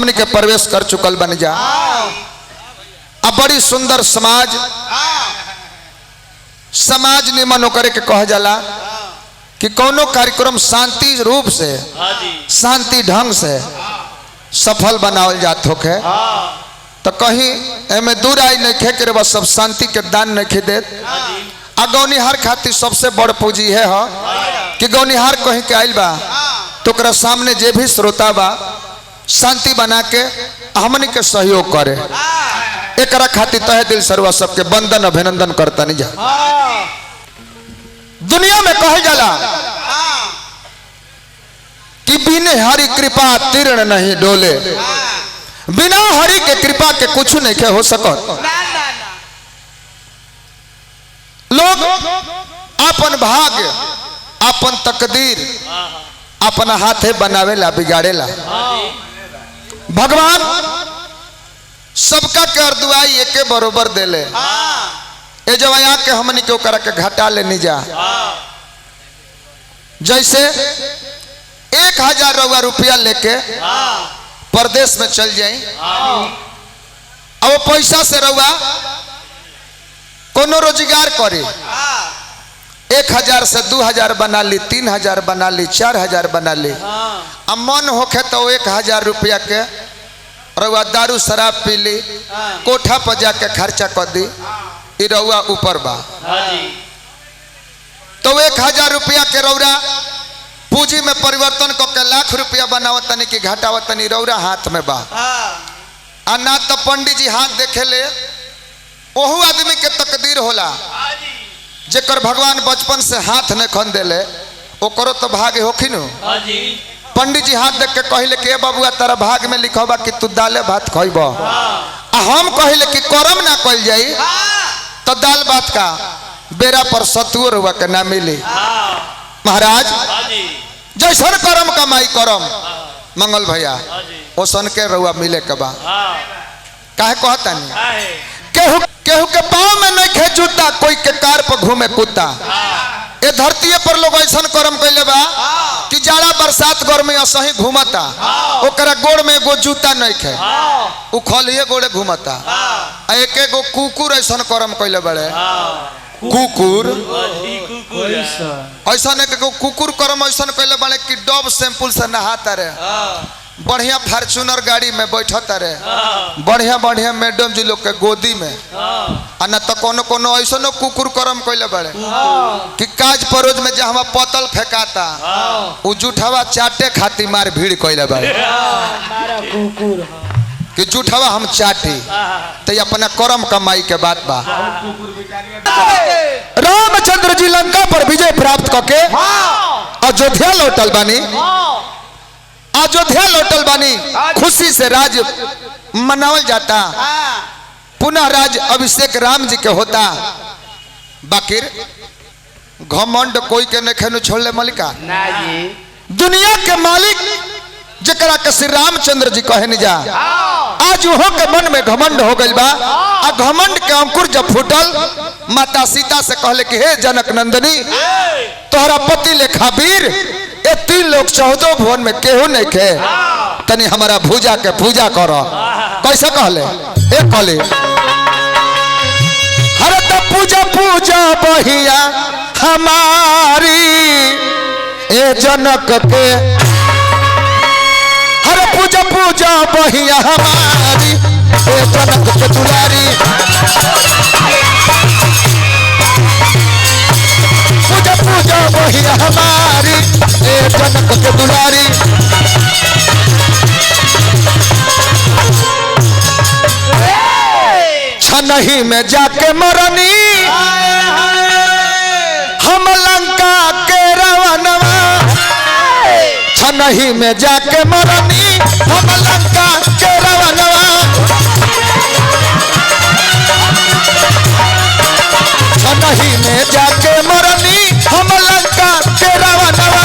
हमने के प्रवेश कर चुकल बन जा। अब बड़ी सुंदर समाज समाज निमन करे के कह जाला कि कोनो कार्यक्रम शांति रूप से शांति ढंग से सफल बनावल जात होके तो कहीं एमे दूर आई नहीं खे के बस सब शांति के दान नहीं देत। आ गौनिहार खातिर सबसे बड़ पूंजी है कि गौनिहार कहीं के आइल बा तो ओकरा सामने जे भी श्रोता बा शांति बना के हमनी के सहयोग करे। एकरा खातिर तहे दिल सर्वा सबके वंदन अभिनंदन करता नहीं जा। दुनिया में कहे जाला कि बिना हरि कृपा तीर्ण नहीं डोले, बिना हरि के कृपा के कुछ नहीं के हो सकत। लोग अपन भाग्य अपन तकदीर अपना हाथे बनावेला बिगाड़ेला। भगवान सबका के अर्दुआई एके बरोबर देले। ए जब यहाँ के हमनी के ओकरा के घटा लेनी जा। जैसे 1000 रुपया लेके परदेश में चल जाई अब वो पैसा से रउआ कोनो रोजगार करे 1000 से 2000 बना ली 3000 बना ली 4000 बना ली। अब मन होखे तो 1000 रुपया के रउआ दारू शराब पी ली कोठा पर जाके खर्चा कर दी रउआ ऊपर बा। तो 1000 रुपया के रौरा पूंजी में परिवर्तन करके लाख रुपया बनावत तनी कि घटावत तनी रौरा हाथ में बा। आ ना तो पंडित जी हाथ देखे ले ओहू आदमी के तकदीर होला जेकर भगवान बचपन से हाथ न खन देले ओकरो तो भाग्य होखिन। पंडित जी हाथ देख के कहले कि बाबुआ तारा भाग में लिखा बा कि तू दाले भात खइब। आ हम कहले कि करम ना कइल जाई तो दाल भात का बेरा पर सतुओ रुआ के ना मिली। महाराज जैसन करम कमाई करम मंगल भैया ओसन के रुआ मिले के बा। काहे कहता नहीं केहू केहू के पाँव में नहीं खे जूता कोई के कार पर घूमे कुत्ता। ये धरती पर लोग ऐसा करम कैले बा कि जाड़ा बरसात गर्मी असही घूमता ओकरा गोड़ में एगो जूता नहीं खे उ खलिए गोड़े घूमता। एक एगो कुकुर ऐसा करम कैले बड़े कुकुर ऐसा कुकुर करम ऐसा कैले बड़े कि डब शैम्पूल से नहाता रहे बढ़िया फॉर्च्यूनर गाड़ी में बैठता रहे बढ़िया बढ़िया मैडम जी लोग के गोदी में। आ न तो कोनो कोनो ऐसा कुकुर करम कैले बड़े कि काज परोज में जहाँ पतल फेंकाता उ जूठवा चाटे खाती मार भीड़ कैले बड़े कि जूठवा हम चाटी तो अपना करम कमाई के बात बा। रामचंद्र जी लंका पर विजय प्राप्त करके अयोध्या लौटल बानी अयोध्या लौटल बानी खुशी से राज मनावल जाता। पुनः राज अभिषेक राम जी के होता। बाकिर घमंड कोई के नहीं छोड़ले मलिका दुनिया के मालिक जकरा के श्री रामचंद्र जी कहे नहीं जा। आज वो के मन में घमंड हो गई बा। आ घमंड के अंकुर जब फूटल माता सीता से कहले कि हे जनक नंदनी तोहरा पति लेखा वीर ए 3 लोग 14 भुवन में केहू नहीं खे तनी हमारा भूजा के पूजा करो। कैसे कहले ए कहले हर तो पूजा पूजा बहिया हमारी ए जनक के हर पूजा पूजा बहिया हमारी ए जनक के दुलारी पूजा पूजा बहिया हमारी ए जनक के दुलारी। छनही में जाके मरनी हम लंका के रावणवा छनही में जाके मरनी हम लंका के रावणवा छनही में जाके मरनी हम लंका के रावणवा।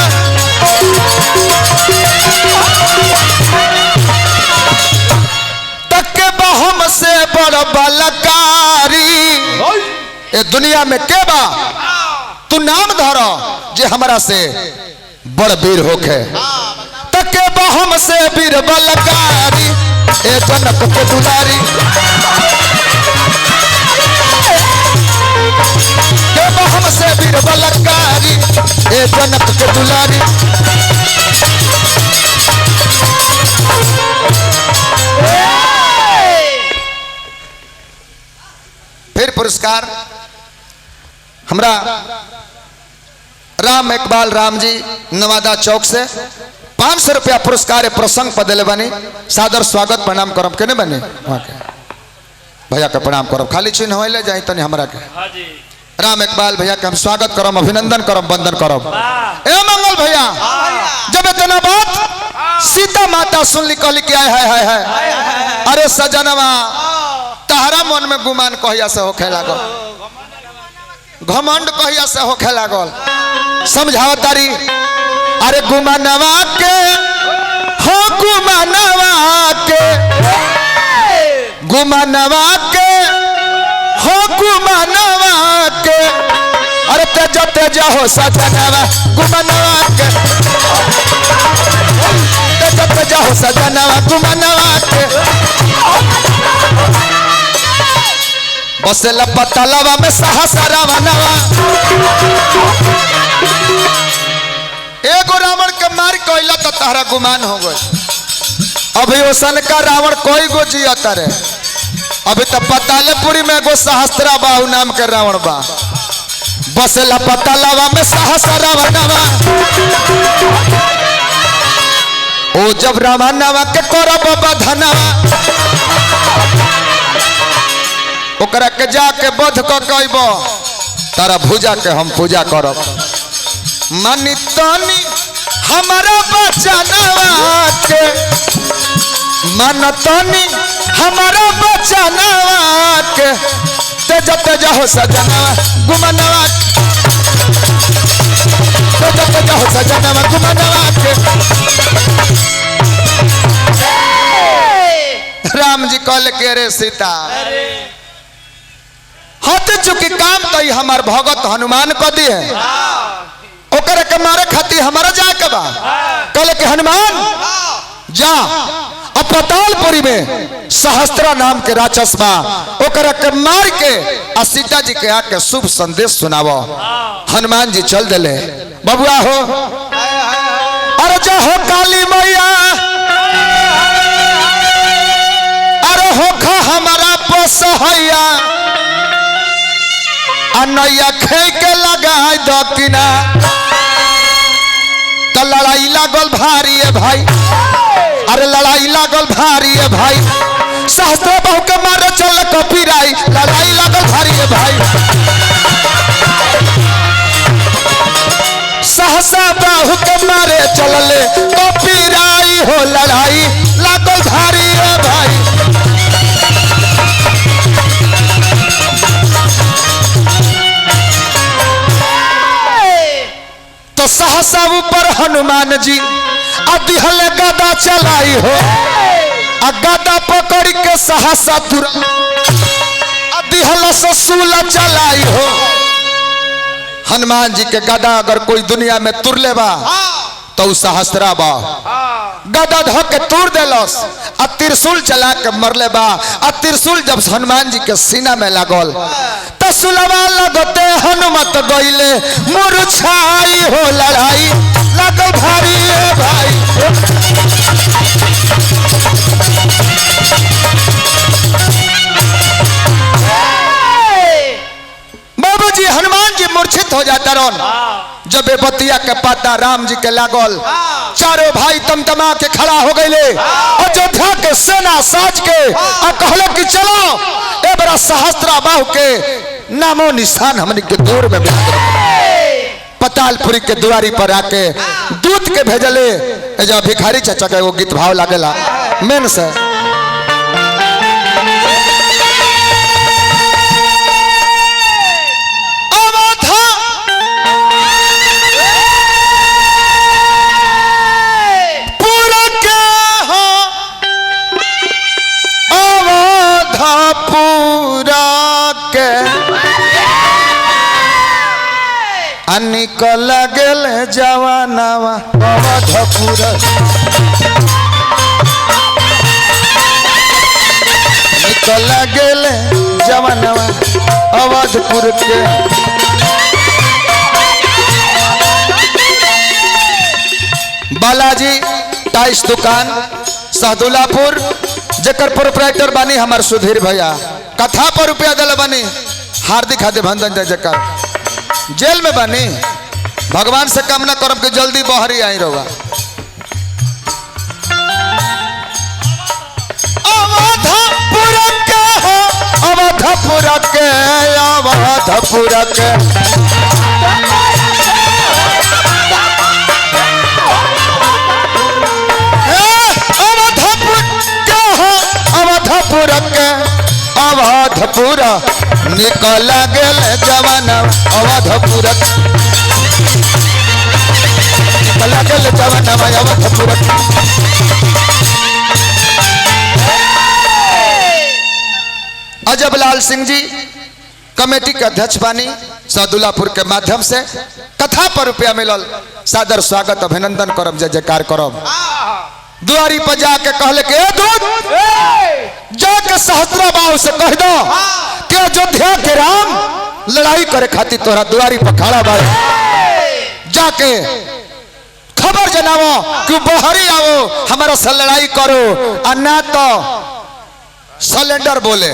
तके बहम से बड़ बलकारी ए दुनिया में के बा तू नाम धरो जे हमरा से बड़ वीर होके तके बहम से वीर बलकारी जनक के दुलारी के बहम से वीर बलकारी ए जनक के दुलारी। फिर पुरस्कार हमरा राम इकबाल राम जी नवादा चौक से 500 रुपया पुरस्कार प्रसंग पर दिले बनी। सादर स्वागत प्रणाम करम के बने भैया के प्रणाम करम खाली चिन्ह होले जाई तनी हमरा के राम इकबाल भैया के हम स्वागत करम अभिनंदन करम वंदन करम। ए मंगल भैया जब इतना बात सीता माता सुन ली कहली कि आय हाय हाय अरे सजनवा तहरा मन में गुमान कहिया से होखे लागल घमंड कहिया से होखे लागल समझाओ तारी। अरे गुमानवा के हो गुमानवा के गुमानवा के हो गुमानवा के अरे तेजा तेजा हो सजनवा गुमानवा के तेजा तेजा हो सजनवा गुमानवा के बसेला पतलवा में सहसरा बनवा एगो रावण के मार कोइला तो तारा गुमान हो गए। अभी ओसन का रावण कोई गो जियता रे अभी तो पतालपुरी में एगो सहस्त्रा बाहु नाम के रावण बा बसेला पतलवा में सहसरा बनवा ओ जब रावणवा के करब बधनवा ओकरा के जाके बध क कहबो तारा भुजा के हम पूजा करब मानी तनी हमारा बचनवा के मन तनी हमारा बचनवा के तेज तेज हो सजनवा गुमनवा तेज तेज हो सजनवा गुमनवा के। राम जी कहले के रे सीता हत चुकी काम तो हमार भगत हनुमान को दी है ओकरे के मारे खातिर हमारा जा के बा कहले कि हनुमान जा अब पतालपुरी में सहस्त्रा नाम के राक्षस बा ओकरे के मार के आ सीता जी के आके शुभ संदेश सुनावो। हनुमान जी चल दिले बबुआ हो अरे जो हो काली मैया अरे हो खा हमारा पोसहैया अनैया खे के लगाई दकिना तो लड़ाई लागल भारी है भाई अरे लड़ाई लागल भारी है भाई सहस्त्र बहु के मारे चल कपिराई लड़ाई लागल भारी है भाई सहसा बाहु के मारे चलले कपिराई हो लड़ाई लागल भारी है भाई। तो सहसा ऊपर हनुमान जी अदिहले गदा चलाई हो गदा पकड़ के सहसा तुरा अदिहल से सूल चलाई हो। हनुमान जी के गदा अगर कोई दुनिया में तुर ले बा तो सहस्त्रा बा गदा धो के तोड़ देलस आ त्रिशूल चला के मरले बा आ त्रिशूल जब हनुमान जी के सीना में लागल तो सुलवा लगते हनुमत गइले मुरझाई हो लड़ाई लागल भारी है भाई। बाबूजी हनुमान जी मूर्छित हो जाता रहो जब बेबतिया के पता राम जी के लागल चारों भाई तमतमा के खड़ा हो गए अयोध्या के सेना साज के आ कहले कि चलो ए बड़ा सहस्त्रा बाहु के नामो निशान हमने के दूर में पतालपुरी के दुआरी पर आके दूत के भेजले जब भिखारी चाचा के वो गीत भाव लागेला मेन से निकल गेल जवानवा अवधपुर निकल गेले जवानवा अवधपुर के। बालाजी टाइस दुकान सहदुल्लापुर जेकर प्रोपराइटर बानी हमार सुधीर भैया। कथा पर रुपया दिल बानी, हार्दिक अभिनंदन जय जयकार। जेल में बानी, भगवान से कामना करब कि जल्दी बहरी आई रहोगा। अवधपुर के हो, अवधपुर के, अवधपुर के। अवधपुर के, अवधपुर निकल गेल जवान अवधपुर निकल गेल जवान अवधपुर। अजब लाल सिंह जी कमेटी के अध्यक्ष बानी सहदुल्लापुर के माध्यम से कथा पर रुपया मिलल, सादर स्वागत अभिनंदन करब जय जयकार करब। दुआरी पर जाके कहले के दूत जाके सहस्त्राबाहु से कह दो कि अयोध्या के राम लड़ाई करे खातिर तोरा दुआरी पर खड़ा बाड़े। जाके खबर जनावो कि बहरी आओ हमारा से लड़ाई करो, और ना तो सिलेंडर बोले।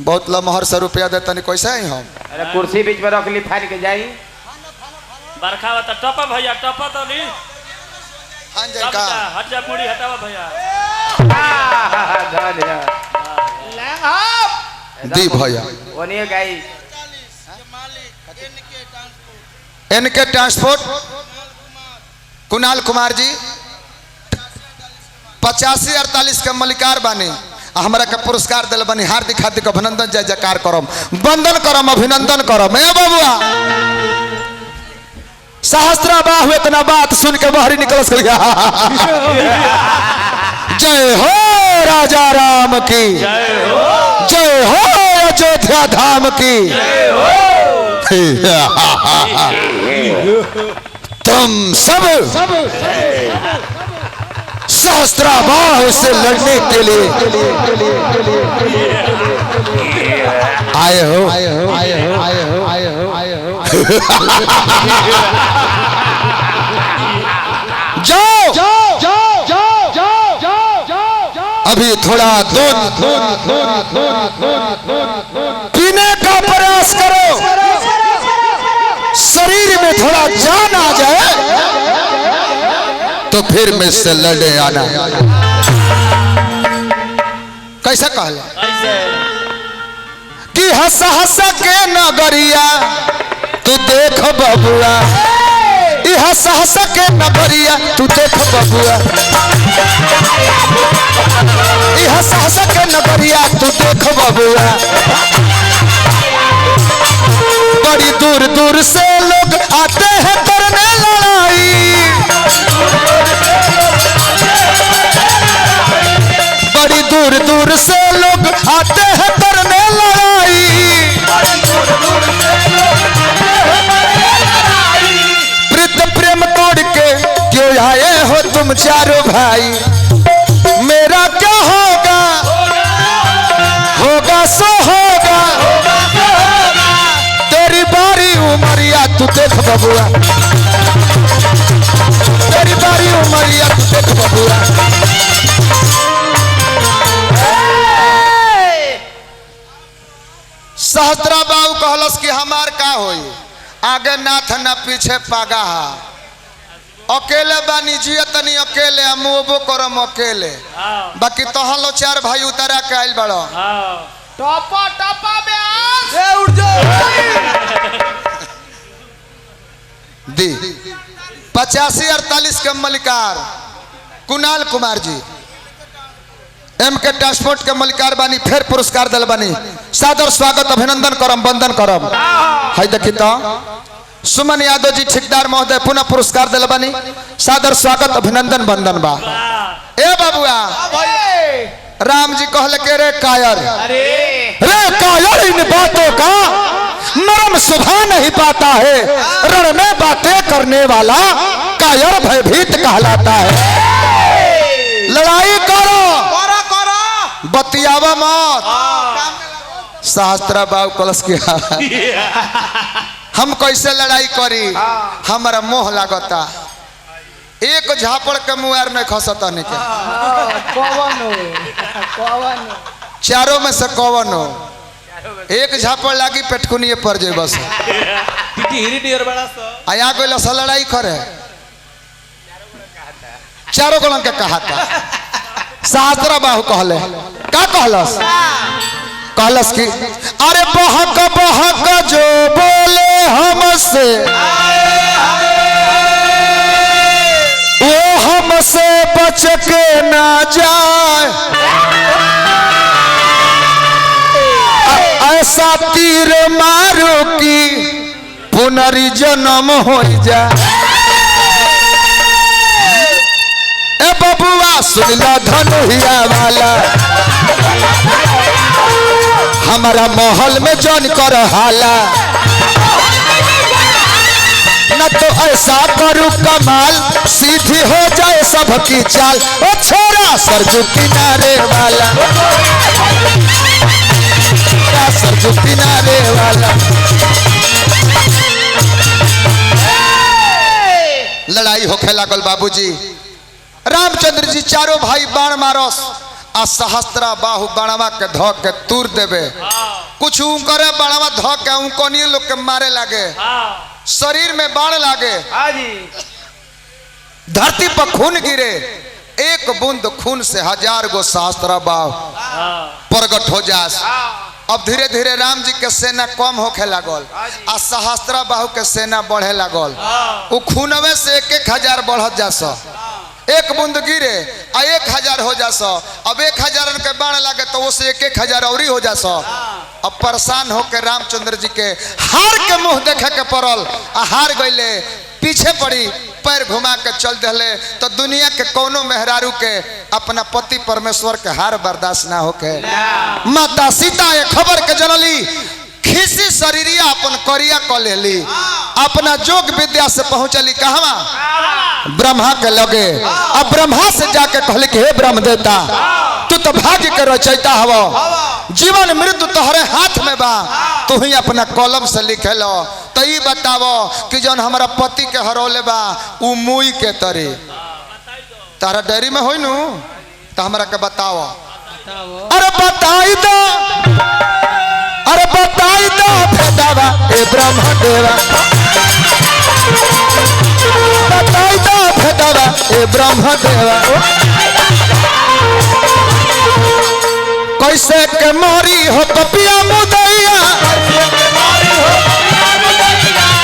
बहुत लमहर से रुपया देता नहीं कैसे ही हम। अरे कुर्सी बीच में रख ली, फाड़ के जाई। बरखा बता टपा भैया, टपा तो नहीं। हां जय का हट जा, मुड़ी हटावा भैया। दी भैया ओनिए गाई इनके ट्रांसपोर्ट कुणाल कुमार जी 8548 के मलिकार बानी, हमरा के पुरस्कार दिल बनी। हार्दिक हार्दिक अभिनंदन जय जयकार करम, वंदन करम, अभिनंदन करम। ए बबुआ सहस्त्राबाहु इतना बात सुन के बाहरी निकल गया। जय हो राजा राम की, जय हो अयोध्या धाम की। तुम सब सहस्त्राबाहु से लड़ने के लिए आए हो, आए हो, आए हो, आए हो, आए हो, आए हो। जाओ जाओ जाओ जाओ जाओ जाओ जाओ। अभी थोड़ा दूध पीने का प्रयास करो, शरीर में थोड़ा जान आ जाए तो फिर मैं से लड़े आना। कैसा कहला कि हंस हंस के नगरिया तू देख बबुआ, हंस हंस के नगरिया तू देख बबुआ, हंस हंस के नगरिया तू देख बबुआ। बड़ी दूर दूर से लोग आते हैं करने लड़ाई, बड़ी दूर दूर से लोग आते हैं करने लड़ाई। प्रीत प्रेम तोड़ के क्यों आए हो तुम चारों भाई, मेरा क्या होगा होगा सो होगा, तेरी बारी उमरिया तू देख बबुआ, तेरी बारी उमरिया तू देख बबुआ। सहस्त्राबाहु कहलस कि हमार का होई, आगे नाथ ना पीछे पागा हा। अकेले बानी जिया तनी अकेले, मुबो करम अकेले, बाकी तोहन लो चार भाई उतारा के आइल बड़ो। टपा टपा में आ उठ जा दी 8548 के मलिकार कुणाल कुमार जी एम के ट्रांसपोर्ट के मलिकार बानी, फिर पुरस्कार दल बानी। सादर स्वागत अभिनंदन करम, वंदन करम। हाय देखी तो सुमन यादव जी ठेकेदार महोदय पुनः पुरस्कार दल बानी, सादर स्वागत अभिनंदन वंदन बा। ए बाबुआ राम जी कहले के रे कायर, रे कायर इन बातों का नरम सुभा नहीं पाता है, रण में बातें करने वाला कायर भयभीत कहलाता है। लड़ाई करो बतियावा मत। शास्त्रा बाबू कलश के हम कैसे लड़ाई करी, हमारा मोह लागता। एक झापड़ के मुआर नहीं खसता नहीं के चारों में से कौन हो एक झापड़ लागी पेटकुनिए पर जे बस आया कोई लसा लड़ाई करे चारों गलन के कहा था। शास्त्रा बाहु कहले का कहलस कहलस कि अरे बहक बहक जो बोले हमसे वो हमसे बच के ना जाए, ऐसा तीर मारो कि पुनर्जन्म हो जाए। ए बबुआ सुनला धनुहिया वाला हमारा महल में जन कर हाला, न तो ऐसा करूं कमाल सीधी हो जाए सबकी चाल। ओ छोरा सरजू किनारे वाला, सरजू किनारे वाला। लड़ाई होखे लागल बाबूजी। रामचंद्र जी चारों भाई बाण मारस आ सहस्त्रा बाहु बाणवा के धो के तूर देवे। कुछ करे बाणवा धो के उनकोनी लोग के मारे लागे, शरीर में बाण लागे, धरती पर खून गिरे। एक बूंद खून से 1000 गो सहस्त्रा बाहु प्रगट हो जास। अब धीरे धीरे राम जी के सेना कम होखे लागल आ सहस्त्रा बाहु के सेना बढ़े लागल। वो खूनवे से 1000 बढ़त जास। एक बूंद गिरे आ 1000 हो जास। अब 1000 के बाण लागे तो वो से 1000 और हो जास। अब परेशान होकर रामचंद्र जी के हार के मुंह देखे के पड़ल आ हार गईले। पीछे पड़ी पैर घुमा के चल दिले तो दुनिया के कोनो मेहरारू के अपना पति परमेश्वर के हार बर्दाश्त ना होके माता सीता ये खबर के जनली खिसी शरीरिया अपन करिया क लेली। अपना जोग विद्या से पहुंचली कहवा ब्रह्मा के लगे। अब ब्रह्मा से जाके कहली कि हे ब्रह्म देवता तू तो भाग्य के रचयिता हवो, जीवन मृत्यु तोहरे हाथ में बा, तू ही अपना कलम से लिखे लो। तो ये बतावो कि जौन हमारा पति के हरौले बा उ मुई के तरी तारा डेयरी में होई नु तो हमरा के बताओ। अरे बताई दो, अरे बताई दो भेदावा ए ब्रह्म देवा, बताई दो भेदावा ए ब्रह्म देवा। कैसे के मोरी हो पपिया मुदैया,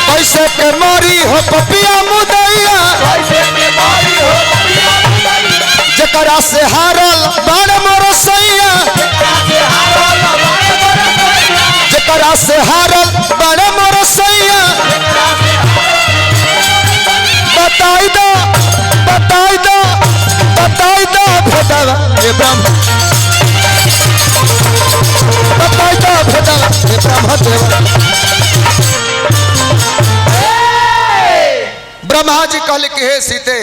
कैसे के मोरी हो पपिया मुदैया, जकरा से हारल बाण मोर सैया, जकरा से हारल बाण मोर सैया। बताई दो, बताई दो, बताई दो भेदावा ए ब्रह्म, बताई दो भेदावा ए ब्रह्म देवा। ब्रह्मा जी कहले कि हे सीते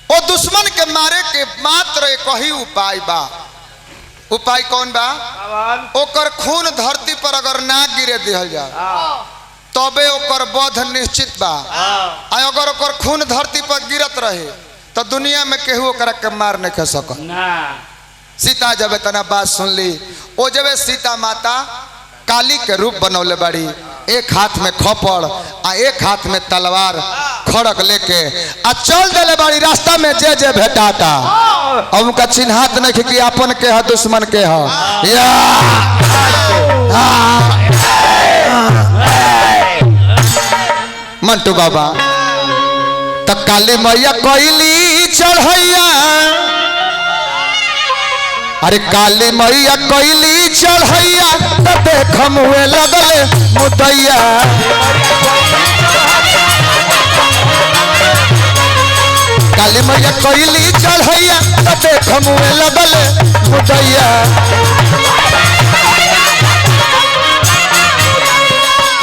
ओ दुश्मन के मारे के मात्र एक ही उपाय बा। उपाय कौन बा? ओकर खून धरती पर अगर ना गिरे दिहल जाए तबे ओकर वध निश्चित बा। अगर ओकर खून धरती पर गिरत रहे तो दुनिया में केहू ओकरा के मार नहीं कर सकत। सीता जब तना बात सुन ली ओ जब सीता माता काली के रूप बनौले बाड़ी, एक हाथ में खपड़ आ एक हाथ में तलवार खड़क लेके आ चल देले बाड़ी रास्ता में जे जे भेटाता। अब उनका चिन्हात नहीं कि अपन के है दुश्मन के है। मंटू बाबा तो काली मैया कोयली चढ़ैया, अरे काली मैया कोयली चढ़ैया तो देख मुए लगले मुदैया। काली मैया कोयली चढ़ैया तो देख मुए लगले मुदैया।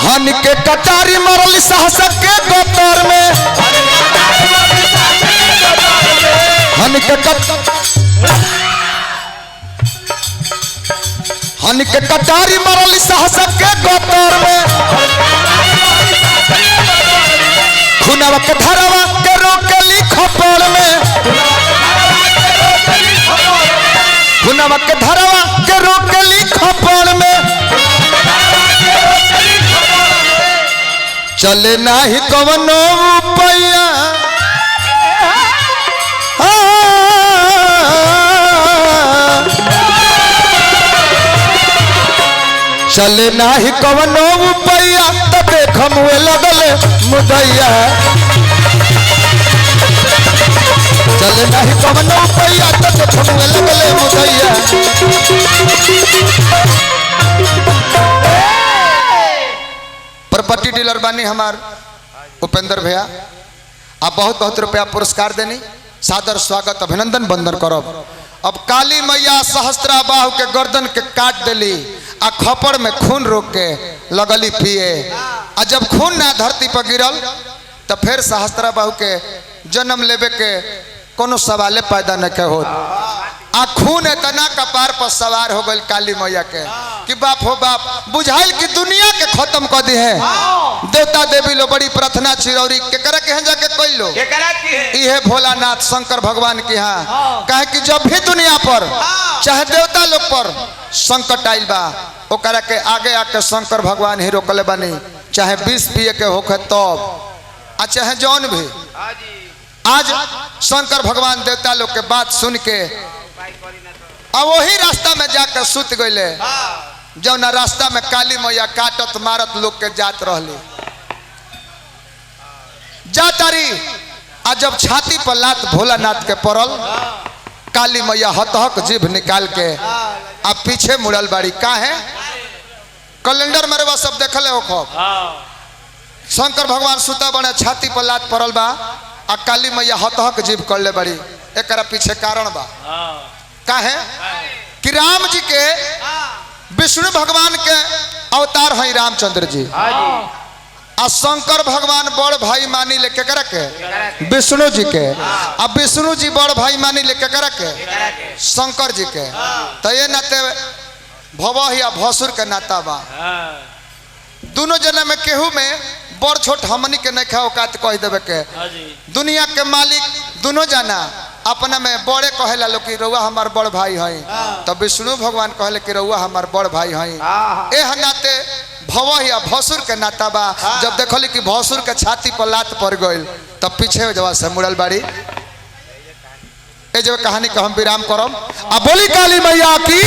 हन के कटारी मरल साहस के गोतर में, हन के हन के कटारी मरल साहस के गोतर में खुनवा के धरवा के रोकली खपड़ में खुनवा के धरवा के रोकली खपड़ में चले नाही कवनो रुपया चले नाही कवनो रुपया त देख मुए लगले मुदैया चले नाही कवनो रुपया त देख मुए लगले मुदैया प्रॉपर्टी डीलर बानी हमार उपेंद्र भैया आप बहुत बहुत रुपया पुरस्कार देनी सादर स्वागत अभिनंदन बंदन करब। अब काली मैया सहस्त्रा बाहु के गर्दन के काट दिली आ खपड़ में खून रोक के लगली पिए आ जब खून ना धरती पर गिरल तो फिर सहस्त्रा बाहु के जन्म लेवे के कोनो सवाले पैदा न के हो आ खून इतना कपार पर सवार हो गई काली मैया के कि बाप हो बाप बुझाइल कि दुनिया के खत्म कर दी है। देवता देवी लो बड़ी प्रार्थना चिरौरी केकरा के जाके कोई लो इहे भोलानाथ शंकर भगवान की हाँ कहे कि जब भी दुनिया पर चाहे देवता लोग पर संकट आइल बा ओकरा के आगे आके शंकर भगवान ही रोकले बानी चाहे विष पिए के होखे तब आ चाहे जौन भी आज शंकर भगवान देवता लोग के बात सुन के अब वही रास्ता में जाकर सुत गए जौना रास्ता में काली मैया काटत मारत लोग के जात रहली जातारी आ जब छाती पर लात भोलानाथ के पड़ल काली मैया हतहक जीभ निकाल के आ पीछे मुड़ल बाड़ी का है कैलेंडर में वो सब देखले हो खब शंकर भगवान सुता बने छाती पर लात पड़ल बा आ काली मैया हतहक जीभ कर ले बड़ी एकरा पीछे कारण बा का है कि राम जी के विष्णु भगवान के अवतार है रामचंद्र जी आ शंकर भगवान बड़ भाई मानी ले केकरा के विष्णु जी के आ विष्णु जी बड़ भाई मानी ले केकरा के शंकर जी के तो ये नाते भव या भसुर के नाता बा दोनों जना में केहू में बड़ छोट हमनी के नहीं खा औकात कह देवे के दुनिया के मालिक दोनों जना अपना में बड़े कहेला लोग कि रउआ हमार बड़ भाई है तो विष्णु भगवान कहले कि रउआ हमार बड़ भाई है ए नाते भव या भसुर के नाता बा जब देखली कि भसुर के छाती पर लात पड़ गई तब पीछे जवा से मुड़ल बाड़ी ए जब कहानी का हम विराम करम आ बोली काली मैया की